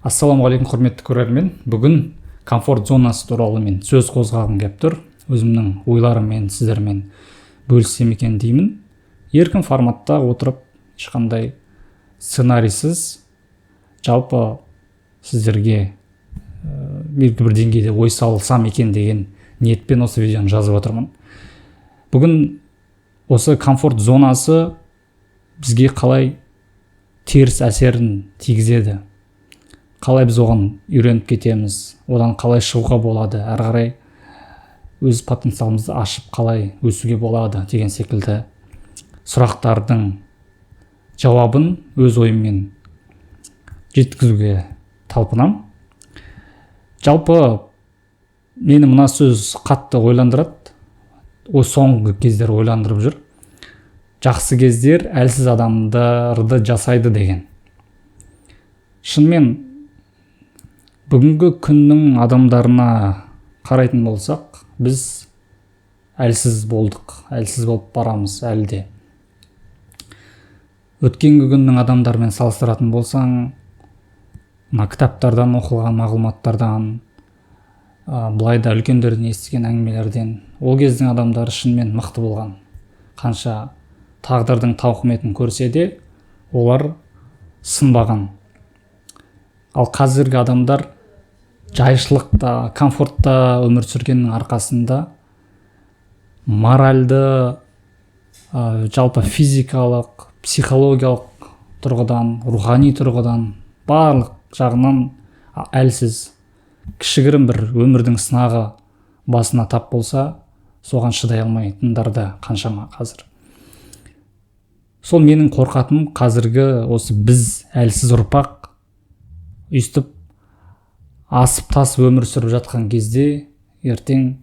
Ассалаумағалейкум, құрметті көрермен. Бүгін комфорт зонасы туралы мен сөз қозғағым келіп тұр. Өзімнің ойларыммен сіздермен бөліссем екен деймін. Еркін форматта отырып, ешқандай сценарийсіз, жалпы сіздерге белгілі бір деңгейде ой салсам екен деген ниетпен осы видеоны жазып отырмын. Бүгін осы комфорт зонасы бізге қалай теріс әсерін тигізеді, қалай біз оған үйреніп кетеміз, одан қалай шығуға болады, әрі қарай өз потенциалымызды ашып қалай өсуге болады деген секілді сұрақтардың жауабын өз ойыммен жеткізуге талпынам. Жалпы мені мына сөз қатты ойландырады, соңғы кездер ойландырып жүр. Жақсы кездер әлсіз адамдарды жасайды деген. Шынымен бүгінгі күннің адамдарына қарайтын болсақ, біз әлсіз болдық, әлсіз болып барамыз әлі де. Өткенгі күннің адамдарымен салыстыратын болсаң, мына кітаптардан оқылған мағлұматтардан, былай да үлкендерден естіген әңгімелерден, ол кездің адамдары шынымен мықты болған. Қанша тағдырдың тауқыметін көрсе де, олар сынбаған. Ал қазіргі адамдар жайшылықта, комфортта өмір сүргеннің арқасында моральды, жалпы физикалық, психологиялық тұрғыдан, рухани тұрғыдан, барлық жағынан әлсіз, кішігірім бір өмірдің сынағы басына тап болса, соған шыдай алмайтындар да қаншама қазір. Сол менің қорқатыным қазіргі осы біз әлсіз ұрпақ өйстіп асып тасып өмір сүріп жатқан кезде ертең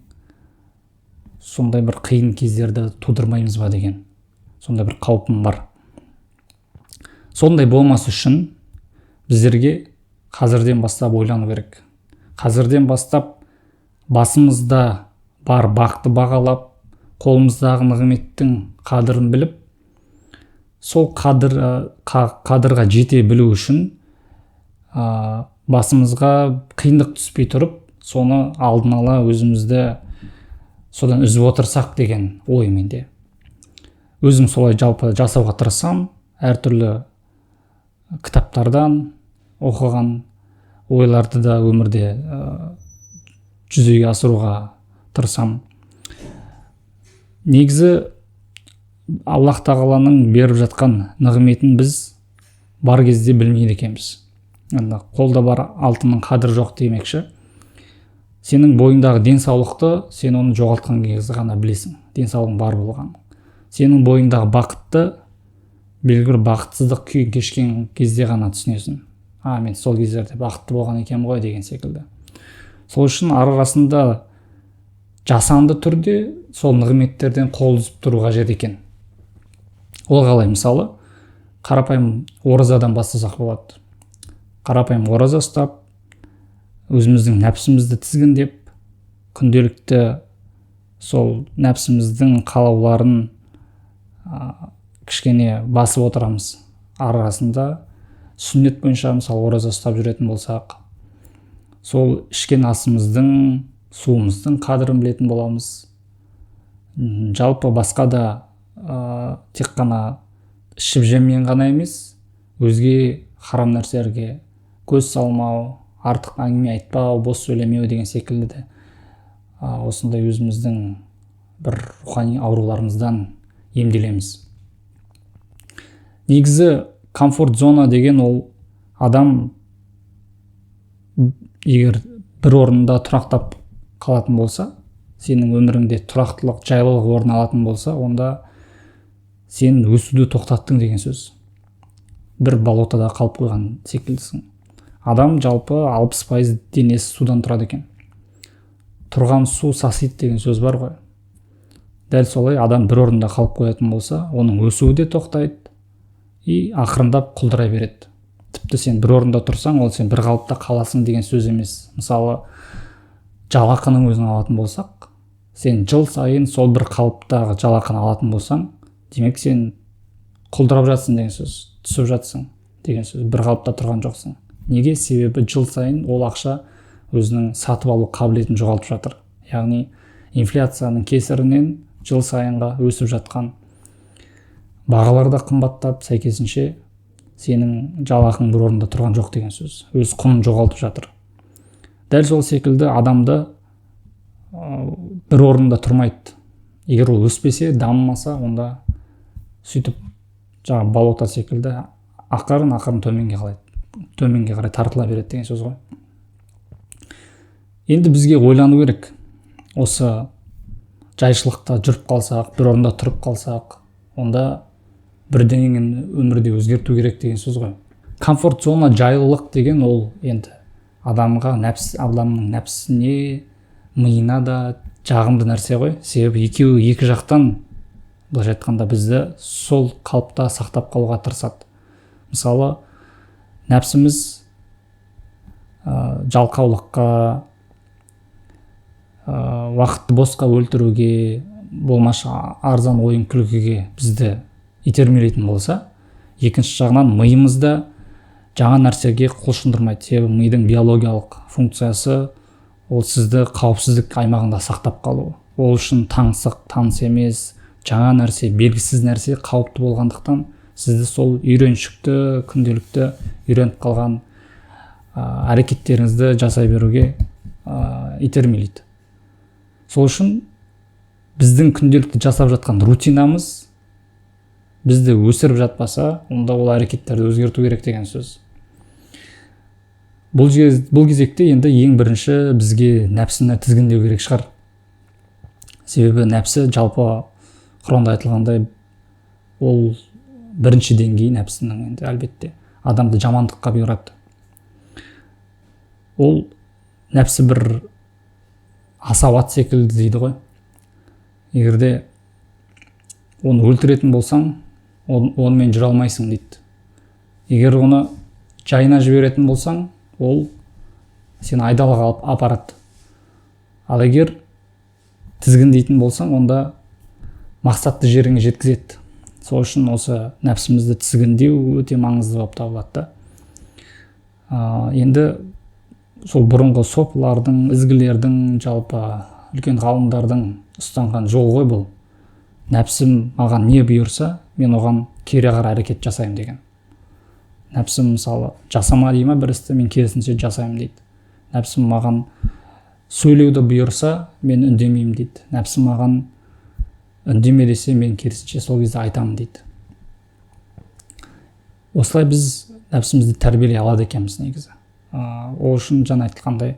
сондай бір қиын кездерді тудырмаймыз ба деген сондай бір қаупім бар. Сондай болмас үшін біздерге қазірден бастап ойлану керек. Қазірден бастап басымызда бар бақты бағалап, қолымыздағы нығметтің қадірін біліп, сол қадырға жете білу үшін басымызға қиындық түспей тұрып, соны алдын ала өзімізді содан үзіп отырсақ деген ой менде. Өзім солай жалпы жасауға тырысам, әртүрлі кітаптардан оқыған ойларды да өмірде жүзеге асыруға тырысам. Негізі Аллах тағаланың беріп жатқан нығметін біз бар кезде білмейді екенбіз. Қолда бар алтынның қадірі жоқ демекші. Сенің бойыңдағы денсаулықты сен оны жоғалтқан кезде ғана білесің. Денсаулығың бар болған. Сенің бойыңдағы бақытты белгілі бір бақытсыздық күйін кешкен кезде ғана түсінесің. Мен сол кездерде бақытты болған екен ғой деген секілді. Сол үшін арасында жасанды түрде сол нығметтерден қол үзіп тұру қажет екен. Ол қалай? Мысалы, қарапайым оразадан бастасақ болады. Қарапайым ораза ұстап, өзіміздің нәпсімізді тізгіндеп, күнделікті сол нәпсіміздің қалауларын кішкене басып отырамыз. Арасында сүннет бойынша мысалы ораза ұстап жүретін болсақ, сол ішкен асымыздың, суымыздың қадірін білетін боламыз. Жалпы басқа да тек қана ішіп жеммен ғана емес, өзге харам нәрселерге көз салмау, артық әңгіме айтпау, бос сөйлемеу деген секілді де осындай өзіміздің бір рухани ауруларымыздан емделеміз. Негізі комфорт зона деген ол адам егер бір орында тұрақтап қалатын болса, сенің өміріңде тұрақтылық, жайлылық орын алатын болса, онда сен өсуді тоқтаттың деген сөз. Бір болотада қалып қойған секілдісің. Адам жалпы 60% денесі судан тұрады екен. Тұрған су сасиды деген сөз бар ғой. Дәл солай адам бір орында қалып қоятын болса, оның өсуі де тоқтайды и ақырындап құлдырай береді. Тіпті сен бір орында тұрсаң, ол сен бір қалыпта қаласың деген сөз емес. Мысалы, жалақының өзін алатын болсақ, сен жыл сайын сол бір қалыптағы жалақыны алатын болсаң, демек сен құлдырап жатсың деген сөз, түсіп жатсың деген сөз, бір қалыпта тұрған жоқсың. Неге? Себебі жыл сайын ол ақша өзінің сатып алу қабілетін жоғалтып жатыр. Яғни инфляцияның кесірінен жыл сайынға өсіп жатқан бағалар да қымбаттап, сәйкесінше сенің жалақың бір орында тұрған жоқ деген сөз. Өз құнын жоғалтып жатыр. Дәл сол секілді адамды бір орында тұрмайды. Егер ол өспесе, дамымаса, онда сөйтіп жаңа болото секілді ақырын төменге қарай тартыла береді деген сөз ғой. Енді бізге ойлану керек. Осы жайшылықта жүріп қалсақ, бір орында тұрып қалсақ, онда бірдеңені өмірде өзгерту керек деген сөз ғой. Комфорт зона, жайлылық деген ол енді адамның нәпсісіне, миына да жағымды нәрсе ғой. Себебі екеуі екі жақтан, былайша айтқанда, бізді сол қалыпта сақтап қалуға тырысады. Мысалы, нәпсіміз жалқаулыққа, уақытты босқа өлтіруге, болмаша арзан ойын күлкіге бізді итермелейтін болса, екінші жағынан миымызда жаңа нәрсеге құлшындырмайды. Себебі мидың биологиялық функциясы ол сізді қауіпсіздік аймағында сақтап қалу. Ол үшін таңсық, таныс емес, жаңа нәрсе, белгісіз нәрсе қауіпті болғандықтан сізді сол үйреншікті, күнделікті үйреніп қалған әрекеттеріңізді жасай беруге итермелейді. Сол үшін біздің күнделікті жасап жатқан рутинамыз бізді өсіріп жатпаса, онда ол әрекеттерді өзгерту керек деген сөз. Бұл кезекте енді ең бірінші бізге нәпсіні тізгіндеу керек шығар. Себебі нәпсі жалпы Құранда айтылғандай ол бірінші деңгей нәпсінің, енді әлбетте адамды жамандыққа бұйырады. Ол нәпсі бір асауат секілді дейді ғой. Егерде оны өлтіретін болсаң, онымен жүре алмайсың дейді. Егер оны жайына жіберетін болсаң, ол сені айдалаға алып апарады. Ал егер тізгіндейтін болсаң, онда мақсатты жеріңе жеткізеді. Сол үшін осы нәпсімізді тізгіндеу өте маңызды болып табылады. Енді сол бұрынғы софылардың, ізгілердің, жалпы үлкен ғалымдардың ұстанған жол ғой бұл. Нәпсім маған не бұйырса, мен оған кері қарай әрекет жасаймын деген. Нәпсім мысалы жасама дейма бір істі, мен керісінше жасаймын дейді. Нәпсім маған сөйлеуді бұйырса, мен үндемеймін дейді. Нәпсім маған үндеме десе, мен керісінше сол кезде айтамын дейді. Осылай біз нәпсімізді тәрбиелей алады екенбіз негізі. Ол үшін жаңа айтқандай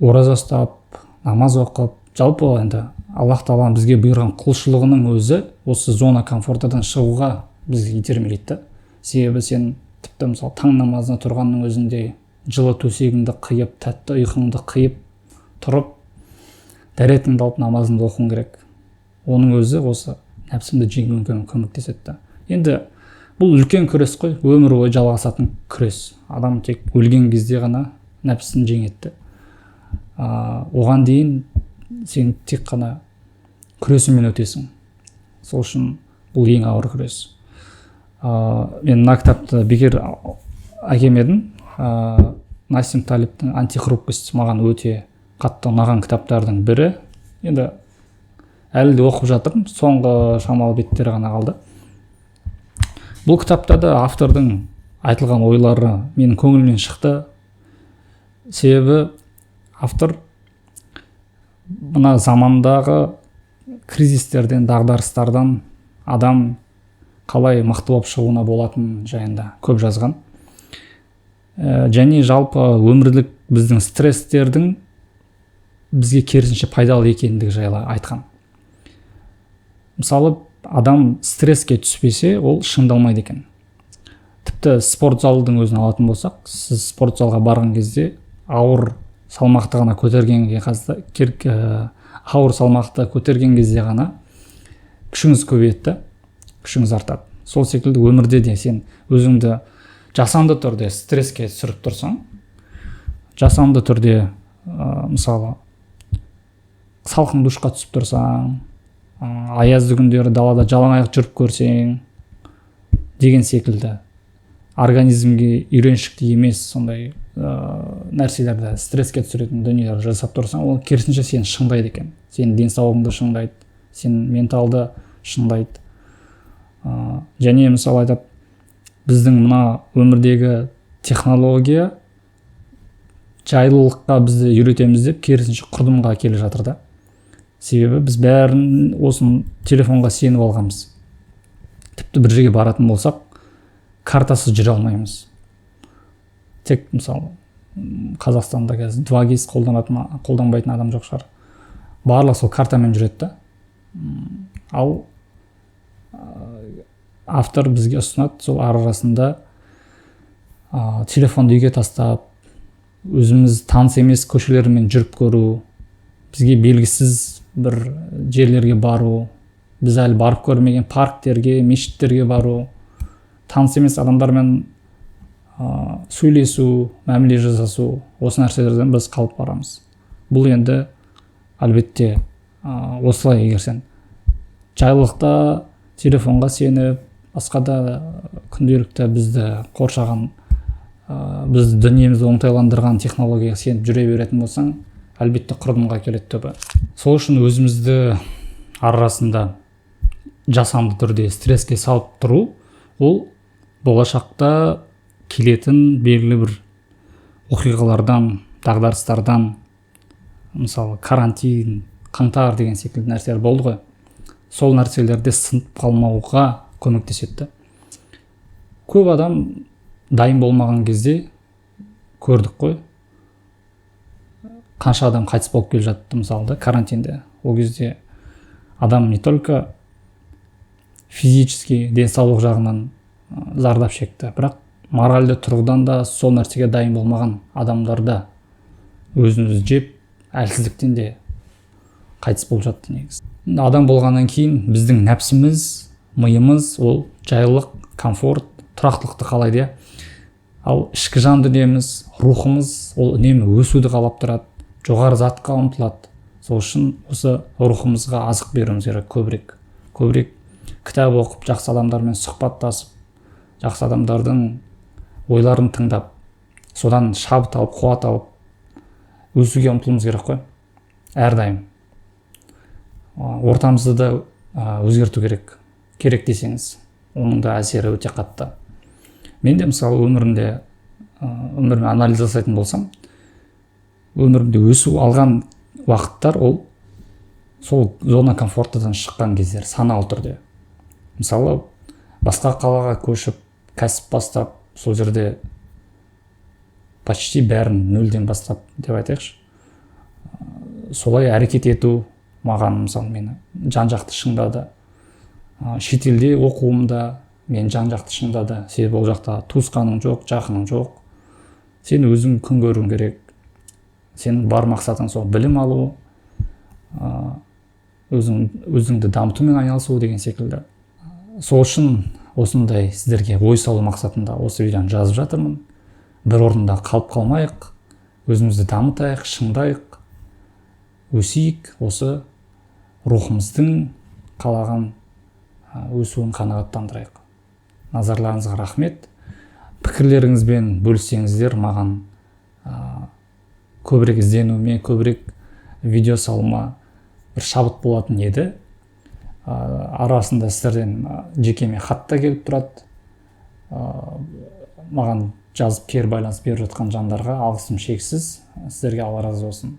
ораза ұстап, намаз оқып, жалпы енді Аллах Тағала бізге бұйырған құлшылығының өзі осы зона комфортадан шығуға бізге итермелейді. Себебі сен тіпті мысалы таң намазына тұрғанның өзінде жылы төсегіңді қиып, тәтті ұйқыңды қиып тұрып, дәретіңді алып намазыңды оқуың керек. Оның өзі осы нәпсімді жеңуге көмектеседі. Енді бұл үлкен күрес қой, өмір бойы жалғасатын күрес. Адам тек өлген кезде ғана нәпсісін жеңеді. Оған дейін сен тек қана күресімен өтесің. Сол үшін бұл ең ауыр күрес. Мен мына кітапты бекер әкемедім. Насим Талибтің антихрупкость маған өте қатты ұнаған кітаптардың бірі. Енді әлі де оқып жатырмын, соңғы шамалы беттері ғана қалды. Бұл кітапта да автордың айтылған ойлары менің көңілімнен шықты. Себебі автор мына замандағы кризистерден, дағдарыстардан адам қалай мықты болып шығуына болатын жайында көп жазған. Және жалпы өмірлік біздің стресстердің бізге керісінше пайдалы екендігі жайлы айтқан. Мысалы, адам стресске түспесе, ол шыңдалмайды екен. Тіпті спорт залдың өзін алатын болсақ, сіз спорт залға барған кезде ауыр салмақты ғана ауыр салмақты көтерген кезде ғана күшіңіз көбейеді, күшіңіз артады. Сол секілді өмірде де сен өзіңді жасанды түрде стресске түсіріп тұрсаң, жасанды түрде мысалы салқын душқа түсіп тұрсаң, аязды күндері далада жалаң аяқ жүріп көрсең деген секілді организмге үйреншікті емес сондай нәрселерді, стресске түсіретін дүниелерді жасап тұрсаң, ол керісінше сені шыңдайды екен. Сенің денсаулығыңды шыңдайды, сенің менталды шыңдайды. Және мысалы айтады, біздің мына өмірдегі технология жайлылыққа бізді үйретеміз деп керісінше құрдымға келе жатыр да. Себебі біз бәрін осының телефонға сеніп алғанбыз. Тіпті бір жерге баратын болсақ, картасыз жүре алмаймыз. Тек мысалы Қазақстанда қазір 2GIS қолданбайтын адам жоқ шығар. Барлығы сол картамен жүреді да. Ал автор бізге ұсынады, сол арасында телефонды үйге тастап, өзіміз таныс емес көшелермен жүріп көру, бізге белгісіз бір жерлерге бару, біз әлі барып көрмеген парктерге, мешіттерге бару, таныс емес адамдармен сөйлесу, мәміле жасасу, осы нәрселерден біз қалып барамыз. Бұл енді әлбетте осылай, егер сен жайлылықта телефонға сеніп, басқа да күнделікті бізді қоршаған, бізді дүниемізді оңтайландырған технологияға сеніп жүре беретін болсаң, әлбетте құрдымға келеді түбі. Сол үшін өзімізді арасында жасанды түрде стресске салып тұру, ол болашақта келетін белгілі бір оқиғалардан, дағдарыстардан, мысалы карантин, қаңтар деген секілді нәрселер болды ғой. Сол нәрселерде сынып қалмауға көмектеседі. Көп адам дайын болмаған кезде көрдік қой. Қанша адам қайтыс болып келе жатты мысалы карантинде. Ол кезде адам не только физически денсаулық жағынан зардап шекті, бірақ моральды тұрғыдан да сол нәрсеге дайын болмаған адамдар да өзін-өзі жеп, әлсіздіктен де қайтыс болып жатты негізі. Адам болғаннан кейін біздің нәпсіміз, миымыз ол жайлылық, комфорт, тұрақтылықты қалайды. Ал ішкі жан дүниеміз, рухымыз ол үнемі өсуді қалап тұрады, жоғары затқа ұмтылады. Сол үшін осы рухымызға азық беруіміз керек, көбірек кітап оқып, жақсы адамдармен сұхбаттасып, жақсы адамдардың ойларын тыңдап, содан шабыт алып, қуат алып, өсуге ұмтылуымыз керек қой. Әрдайым. Ортамызды да өзгерту керек десеңіз, оның да әсері өте қатты. Мен де мысалы өміріммен анализ жасайтын болсам, өмірімде өсу алған уақыттар ол сол зона комфортадан шыққан кездер, саналы түрде. Мысалы, басқа қалаға көшіп, кәсіп бастап, сол жерде почти бәрін нөлден бастап деп айтайықшы. Солай әрекет ету маған мысалы мені жан-жақты шыңдады. Шетелде оқуымда мен жан-жақты шыңдады. Себебі ол жақта туысқаның жоқ, жақының жоқ. Сен өзің күн көруің керек. Сен бар мақсатың сол білім алу, өзіңді дамытумен айналысу деген секілді. Сол үшін осындай сіздерге ой салу мақсатында осы видеоны жазып жатырмын. Бір орында қалып қалмайық, өзімізді дамытайық, шыңдайық, өсейік, осы рухымыздың қалаған өсуін қанағаттандырайық. Назарларыңызға рахмет. Пікірлеріңізбен бөліссеңіздер маған көбірек ізденуіме, көбірек видео салуыма бір шабыт болатын еді. Арасында сіздерден жекеме хат та келіп тұрады. Маған жазып кері байланыс беріп жатқан жандарға алғысым шексіз. Сіздерге Алла разы болсын.